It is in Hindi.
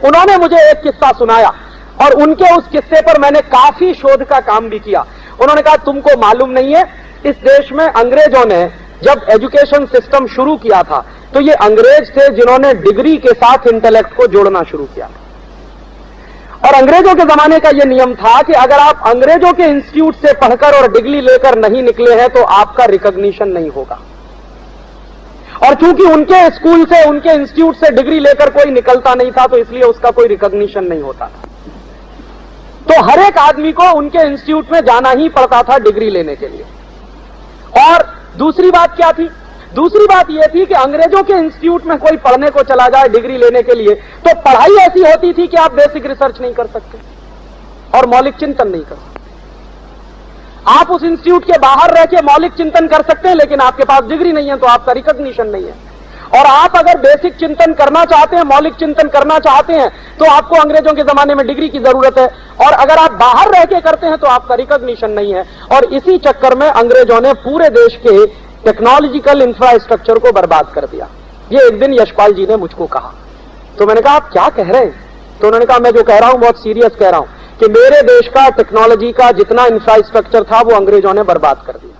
उन्होंने मुझे एक किस्सा सुनाया और उनके उस किस्से पर मैंने काफी शोध का काम भी किया। उन्होंने कहा, तुमको मालूम नहीं है, इस देश में अंग्रेजों ने जब एजुकेशन सिस्टम शुरू किया था तो ये अंग्रेज थे जिन्होंने डिग्री के साथ इंटेलेक्ट को जोड़ना शुरू किया। और अंग्रेजों के जमाने का यह नियम था कि अगर आप अंग्रेजों के इंस्टीट्यूट से पढ़कर और डिग्री लेकर नहीं निकले हैं तो आपका रिकॉग्निशन नहीं होगा। और चूंकि उनके स्कूल से, उनके इंस्टीट्यूट से डिग्री लेकर कोई निकलता नहीं था तो इसलिए उसका कोई रिकॉग्निशन नहीं होता था। तो हर एक आदमी को उनके इंस्टीट्यूट में जाना ही पड़ता था डिग्री लेने के लिए। और दूसरी बात क्या थी? दूसरी बात यह थी कि अंग्रेजों के इंस्टीट्यूट में कोई पढ़ने को चला जाए डिग्री लेने के लिए तो पढ़ाई ऐसी होती थी कि आप बेसिक रिसर्च नहीं कर सकते और मौलिक चिंतन नहीं कर सकते। आप उस इंस्टीट्यूट के बाहर रह के मौलिक चिंतन कर सकते हैं, लेकिन आपके पास डिग्री नहीं है तो आपका रिकॉग्निशन नहीं है। और आप अगर बेसिक चिंतन करना चाहते हैं, मौलिक चिंतन करना चाहते हैं, तो आपको अंग्रेजों के जमाने में डिग्री की जरूरत है। और अगर आप बाहर रह के करते हैं तो आपका रिकॉग्निशन नहीं है। और इसी चक्कर में अंग्रेजों ने पूरे देश के टेक्नोलॉजिकल इंफ्रास्ट्रक्चर को बर्बाद कर दिया। ये एक दिन यशपाल जी ने मुझको कहा, तो मैंने कहा, आप क्या कह रहे हैं? तो उन्होंने कहा, मैं जो कह रहा हूं बहुत सीरियस कह रहा हूं कि मेरे देश का टेक्नोलॉजी का जितना इंफ्रास्ट्रक्चर था वो अंग्रेजों ने बर्बाद कर दिया।